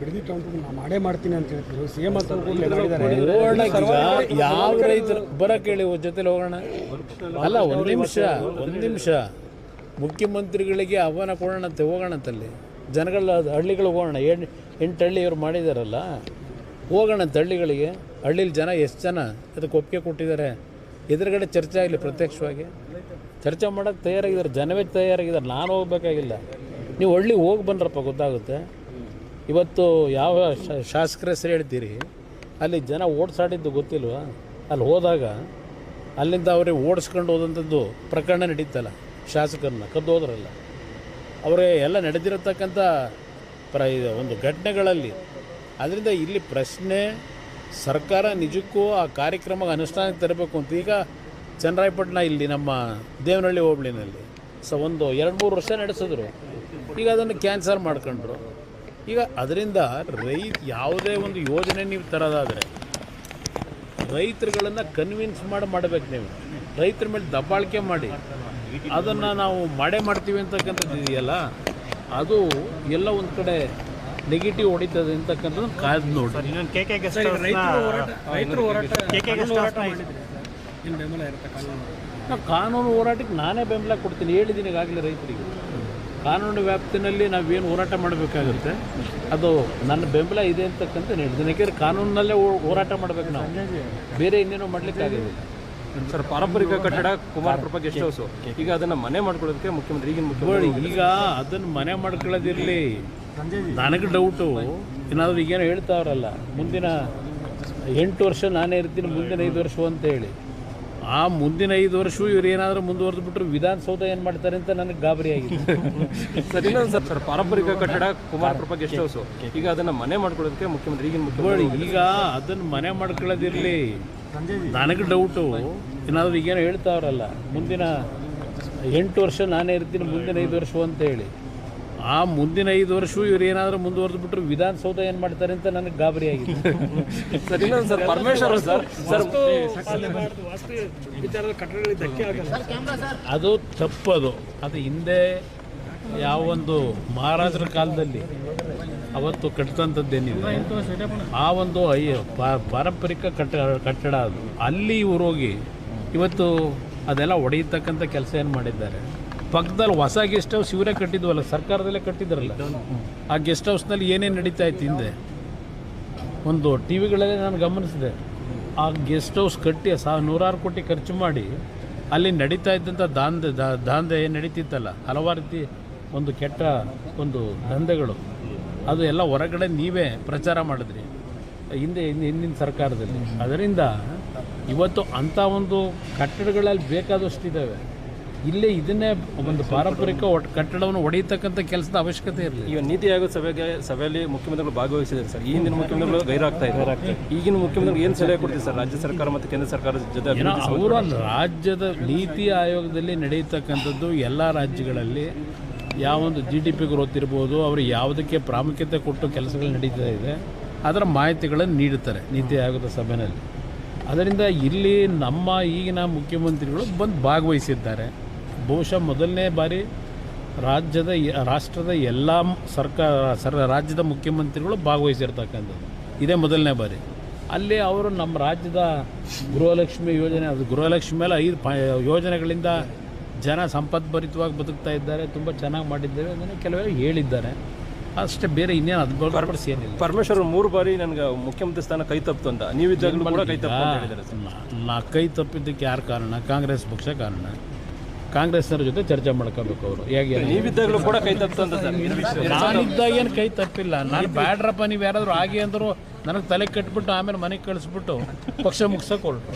ಹಿಡಿದಿಟ್ಟು ನಾನು ಮಾಡೇ ಮಾಡ್ತೀನಿ ಅಂತ ಹೇಳ್ತಿದ್ರು ಸಿಎಂ ಅಂತ ಯಾವ ರೈತರು ಬರಕ್ಕೆ ಹೇಳಿ ಜೊತೆಲಿ ಹೋಗೋಣ. ಅಲ್ಲ ಒಂದು ನಿಮಿಷ ಮುಖ್ಯಮಂತ್ರಿಗಳಿಗೆ ಆಹ್ವಾನ ಕೊಡೋಣಂತೆ, ಹೋಗೋಣಂತಲ್ಲಿ ಜನಗಳ ಹಳ್ಳಿಗಳಿಗೆ ಹೋಗೋಣ. 8 ಹಳ್ಳಿ ಇವ್ರು ಮಾಡಿದಾರಲ್ಲ, ಹೋಗೋಣಂತ ಹಳ್ಳಿಗಳಿಗೆ. ಹಳ್ಳಿಲಿ ಜನ ಎಷ್ಟು ಜನ ಅದಕ್ಕೆ ಒಪ್ಪಿಗೆ ಕೊಟ್ಟಿದ್ದಾರೆ, ಎದುರುಗಡೆ ಚರ್ಚೆ ಆಗಲಿ, ಪ್ರತ್ಯಕ್ಷವಾಗಿ ಚರ್ಚೆ ಮಾಡೋಕ್ಕೆ ತಯಾರಾಗಿದ್ದಾರೆ, ಜನವೇ ತಯಾರಾಗಿದ್ದಾರೆ. ನಾನು ಹೋಗ್ಬೇಕಾಗಿಲ್ಲ, ನೀವು ಹಳ್ಳಿಗೆ ಹೋಗಿ ಬಂದ್ರಪ್ಪ ಗೊತ್ತಾಗುತ್ತೆ. ಇವತ್ತು ಯಾವ ಶಾಸಕರ ಹೆಸರು ಹೇಳ್ತೀರಿ, ಅಲ್ಲಿ ಜನ ಓಡಿಸಾಡಿದ್ದು ಗೊತ್ತಿಲ್ವಾ? ಅಲ್ಲಿ ಹೋದಾಗ ಅಲ್ಲಿಂದ ಅವ್ರಿಗೆ ಓಡಿಸ್ಕೊಂಡು ಹೋದಂಥದ್ದು ಪ್ರಕರಣ ನಡೀತಲ್ಲ, ಶಾಸಕರನ್ನ ಕದ್ದು ಹೋದ್ರಲ್ಲ, ಅವರೇ ಎಲ್ಲ ನಡೆದಿರತಕ್ಕಂಥ ಒಂದು ಘಟನೆಗಳಲ್ಲಿ. ಅದರಿಂದ ಇಲ್ಲಿ ಪ್ರಶ್ನೆ ಸರ್ಕಾರ ನಿಜಕ್ಕೂ ಆ ಕಾರ್ಯಕ್ರಮಕ್ಕೆ ಅನುಷ್ಠಾನಕ್ಕೆ ತರಬೇಕು ಅಂತ. ಈಗ ಚನ್ನರಾಯಪಟ್ಟಣ ಇಲ್ಲಿ ನಮ್ಮ ದೇವನಹಳ್ಳಿ ಹೋಬಳಿನಲ್ಲಿ ಒಂದು 2-3 ವರ್ಷ ನಡೆಸಿದ್ರು, ಈಗ ಅದನ್ನು ಕ್ಯಾನ್ಸಲ್ ಮಾಡ್ಕೊಂಡ್ರು. ಈಗ ಅದರಿಂದ ಯಾವುದೇ ಒಂದು ಯೋಜನೆ ನೀವು ತರೋದಾದರೆ ರೈತರುಗಳನ್ನು ಕನ್ವಿನ್ಸ್ ಮಾಡಬೇಕು. ನೀವು ರೈತರ ಮೇಲೆ ದಬ್ಬಾಳಿಕೆ ಮಾಡಿ ಅದನ್ನು ನಾವು ಮಾಡೇ ಮಾಡ್ತೀವಿ ಅಂತಕ್ಕಂಥದ್ದು ಇದೆಯಲ್ಲ, ಅದು ಎಲ್ಲ ಒಂದು ಕಡೆ ನೆಗೆಟಿವ್ ಹೊಡಿತದೆ ಅಂತಕ್ಕಂಥದ್ದು ಕಾಯ್ದು ನೋಡಿ. ನಾವು ಕಾನೂನು ಹೋರಾಟಕ್ಕೆ ನಾನೇ ಬೆಂಬಲ ಕೊಡ್ತೀನಿ, ಹೇಳಿದ್ದೀನಿ ಈಗಾಗಲೇ. ರೈತರಿಗೆ ಕಾನೂನು ವ್ಯಾಪ್ತಿನಲ್ಲಿ ನಾವೇನು ಹೋರಾಟ ಮಾಡಬೇಕಾಗುತ್ತೆ ಅದು ನನ್ನ ಬೆಂಬಲ ಇದೆ ಅಂತಕ್ಕಂಥ ಹೇಳಿದ್ದೀನಿ. ಯಾಕೆಂದರೆ ಕಾನೂನಿನಲ್ಲೇ ಹೋರಾಟ ಮಾಡಬೇಕು ನಾವು, ಬೇರೆ ಇನ್ನೇನೋ ಮಾಡಲಿಕ್ಕಾಗೋದಿಲ್ಲ. ಸರ್, ಪಾರಂಪರಿಕ ಕಟ್ಟಡ ಕುಮಾರಕೃಪ ಗೆಸ್ಟ್ ಹೌಸು, ಈಗ ಅದನ್ನು ಮನೆ ಮಾಡ್ಕೊಳ್ಳೋದಕ್ಕೆ ಮುಖ್ಯಮಂತ್ರಿ ಈಗಿನ ಮುಖ್ಯಮಂತ್ರಿ ಈಗ ಅದನ್ನು ಮನೆ ಮಾಡ್ಕೊಳ್ಳೋದಿರಲಿ. ನನಗೆ ಡೌಟು, ಏನಾದರೂ ಈಗೇನೋ ಹೇಳ್ತಾವ್ರಲ್ಲ, ಮುಂದಿನ 8 ವರ್ಷ ನಾನೇ ಇರ್ತೀನಿ, ಮುಂದಿನ 5 ವರ್ಷ ಅಂತ ಹೇಳಿ. ಆ ಮುಂದಿನ 5 ವರ್ಷವೂ ಇವ್ರು ಏನಾದರೂ ಮುಂದುವರೆದು ಬಿಟ್ಟರು ವಿಧಾನಸೌಧ ಏನು ಮಾಡ್ತಾರೆ ಅಂತ ನನಗೆ ಗಾಬರಿ ಆಗಿದೆ. ಸರ್, ಇನ್ನೊಂದು ಸರ್, ಪಾರಂಪರಿಕ ಕಟ್ಟಡ ಕುಮಾರಕೃಪ ಗೆಸ್ಟ್ ಹೌಸು, ಈಗ ಅದನ್ನು ಮನೆ ಮಾಡ್ಕೊಳ್ಳೋದಕ್ಕೆ ಮುಖ್ಯಮಂತ್ರಿ ಈಗಿನ ಮುಖ್ಯಮಂತ್ರಿ ಈಗ ಅದನ್ನು ಮನೆ ಮಾಡ್ಕೊಳ್ಳೋದಿರಲಿ. ನನಗೆ ಡೌಟು, ಏನಾದರೂ ಈಗೇನೋ ಹೇಳ್ತಾವ್ರಲ್ಲ, ಮುಂದಿನ 8 ವರ್ಷ ನಾನೇ ಇರ್ತೀನಿ, ಮುಂದಿನ 5 ವರ್ಷ ಅಂತ ಹೇಳಿ. ಆ ಮುಂದಿನ 5 ವರ್ಷವೂ ಇವ್ರು ಏನಾದರೂ ಮುಂದುವರೆದು ಬಿಟ್ಟರು ವಿಧಾನಸೌಧ ಏನು ಮಾಡ್ತಾರೆ ಅಂತ ನನಗೆ ಗಾಬರಿ ಆಗಿದೆ. ಸರ್, ಇನ್ನೊಂದು ಸರ್, ಪರಮೇಶ್ವರ್ ಸರ್ ಅದು ತಪ್ಪದು. ಅದು ಹಿಂದೆ ಯಾವೊಂದು ಮಹಾರಾಜರ ಕಾಲದಲ್ಲಿ ಅವತ್ತು ಕಟ್ಟಿದಂಥದ್ದೇನಿದೆ, ಆ ಒಂದು ಪಾರಂಪರಿಕ ಕಟ್ಟಡ ಅದು. ಅಲ್ಲಿ ಇವ್ರು ಹೋಗಿ ಇವತ್ತು ಅದೆಲ್ಲ ಒಡೆಯತಕ್ಕಂಥ ಕೆಲಸ ಏನು ಮಾಡಿದ್ದಾರೆ. ಪಕ್ಕದಲ್ಲಿ ಹೊಸ ಗೆಸ್ಟ್ ಹೌಸ್ ಇವರೇ ಕಟ್ಟಿದ್ವಲ್ಲ, ಸರ್ಕಾರದಲ್ಲೇ ಕಟ್ಟಿದ್ರಲ್ಲ. ಆ ಗೆಸ್ಟ್ ಹೌಸ್ನಲ್ಲಿ ಏನೇನು ನಡೀತಾ ಇತ್ತು ಹಿಂದೆ, ಒಂದು ಟಿ ವಿಗಳಲ್ಲೇ ನಾನು ಗಮನಿಸಿದೆ. ಆ ಗೆಸ್ಟ್ ಹೌಸ್ ಕಟ್ಟಿ 100 ಕೋಟಿ ಖರ್ಚು ಮಾಡಿ ಅಲ್ಲಿ ನಡೀತಾ ಇದ್ದಂಥ ದಾಂಧೆ ನಡೀತಿತ್ತಲ್ಲ, ಹಲವಾರು ರೀತಿ ಒಂದು ಕೆಟ್ಟ ಒಂದು ದಂಧೆಗಳು, ಅದು ಎಲ್ಲ ಹೊರಗಡೆ ನೀವೇ ಪ್ರಚಾರ ಮಾಡಿದ್ರಿ ಹಿಂದಿನ ಸರ್ಕಾರದಲ್ಲಿ. ಅದರಿಂದ ಇವತ್ತು ಅಂಥ ಒಂದು ಕಟ್ಟಡಗಳಲ್ಲಿ ಬೇಕಾದಷ್ಟಿದ್ದಾವೆ. ಇಲ್ಲೇ ಇದನ್ನೇ ಒಂದು ಪಾರಂಪರಿಕ ಕಟ್ಟಡವನ್ನು ಹೊಡೆಯತಕ್ಕಂಥ ಕೆಲಸದ ಅವಶ್ಯಕತೆ ಇರಲಿ. ಈಗ ನೀತಿ ಆಯೋಗ ಸಭೆಯಲ್ಲಿ ಮುಖ್ಯಮಂತ್ರಿಗಳು ಭಾಗವಹಿಸಿದ್ದಾರೆ ಸರ್. ಹಿಂದಿನ ಮುಖ್ಯಮಂತ್ರಿಗಳು ಗೈರಾಗ್ತಾ ಇದ್ದಾರೆ. ಈಗಿನ ಮುಖ್ಯಮಂತ್ರಿ ಏನು ಸಲಹೆ ಕೊಡ್ತೀವಿ ಸರ್ ರಾಜ್ಯ ಸರ್ಕಾರ ಮತ್ತು ಕೇಂದ್ರ ಸರ್ಕಾರದ ಜೊತೆ? ಅವರ ರಾಜ್ಯದ ನೀತಿ ಆಯೋಗದಲ್ಲಿ ನಡೆಯತಕ್ಕಂಥದ್ದು ಎಲ್ಲ ರಾಜ್ಯಗಳಲ್ಲಿ ಯಾವೊಂದು GDP ಗ್ರೋತ್ ಇರ್ಬೋದು, ಅವರು ಯಾವುದಕ್ಕೆ ಪ್ರಾಮುಖ್ಯತೆ ಕೊಟ್ಟು ಕೆಲಸಗಳು ನಡೀತಾ ಇದೆ ಅದರ ಮಾಹಿತಿಗಳನ್ನು ನೀಡುತ್ತಾರೆ ನೀತಿ ಆಯೋಗದ ಸಭೆಯಲ್ಲಿ. ಅದರಿಂದ ಇಲ್ಲಿ ನಮ್ಮ ಈಗಿನ ಮುಖ್ಯಮಂತ್ರಿಗಳು ಬಂದು ಭಾಗವಹಿಸಿದ್ದಾರೆ. ಬಹುಶಃ ಮೊದಲನೇ ಬಾರಿ ರಾಷ್ಟ್ರದ ಎಲ್ಲ ರಾಜ್ಯದ ಮುಖ್ಯಮಂತ್ರಿಗಳು ಭಾಗವಹಿಸಿರ್ತಕ್ಕಂಥದ್ದು ಇದೇ ಮೊದಲನೇ ಬಾರಿ. ಅಲ್ಲಿ ಅವರು ನಮ್ಮ ರಾಜ್ಯದ ಗೃಹಲಕ್ಷ್ಮಿ ಯೋಜನೆ, ಅದು ಗೃಹಲಕ್ಷ್ಮಿ ಮೇಲೆ 5 ಯೋಜನೆಗಳಿಂದ ಜನ ಸಂಪದ್ಭರಿತವಾಗಿ ಬದುಕ್ತಾ ಇದ್ದಾರೆ, ತುಂಬ ಚೆನ್ನಾಗಿ ಮಾಡಿದ್ದೇವೆ ಅದನ್ನು ಕೆಲವರು ಹೇಳಿದ್ದಾರೆ ಅಷ್ಟೇ. ಬೇರೆ ಇನ್ನೇನು ಅದು ಏನಿಲ್ಲ. ಪರಮೇಶ್ವರ್ 3 ಬಾರಿ ನನಗೆ ಮುಖ್ಯಮಂತ್ರಿ ಸ್ಥಾನ ಕೈ ತಪ್ಪಿತು ಅಂತ, ನೀವಿದ್ದಾಗಲೂ ಕೂಡ ಕೈ ತಪ್ಪು ಅಂತ ಹೇಳಿದ್ದಾರೆ ಸರ್. ಕೈ ತಪ್ಪಿದ್ದಕ್ಕೆ ಯಾರು ಕಾರಣ? ಕಾಂಗ್ರೆಸ್ ಪಕ್ಷ ಕಾರಣ. ಕಾಂಗ್ರೆಸ್ನವ್ರ ಜೊತೆ ಚರ್ಚೆ ಮಾಡ್ಕೋಬೇಕು ಅವರು. ಹೇಗೆ ನೀವಿದ್ದಾಗಲೂ ಕೂಡ ಕೈ ತಪ್ಪಿತು ಅಂತ ಸರ್? ನಾನಿದ್ದಾಗ ಏನು ಕೈ ತಪ್ಪಿಲ್ಲ. ನಾನು ಬ್ಯಾಡ್ರಪ್ಪ ನೀವು ಯಾರಾದರೂ ಆಗಿ ಅಂದರು ನನಗೆ ತಲೆ ಕಟ್ಬಿಟ್ಟು ಆಮೇಲೆ ಮನೆಗೆ ಕಳಿಸ್ಬಿಟ್ಟು ಪಕ್ಷ ಮುಗಿಸೋಕೆ ಹೊರಟು.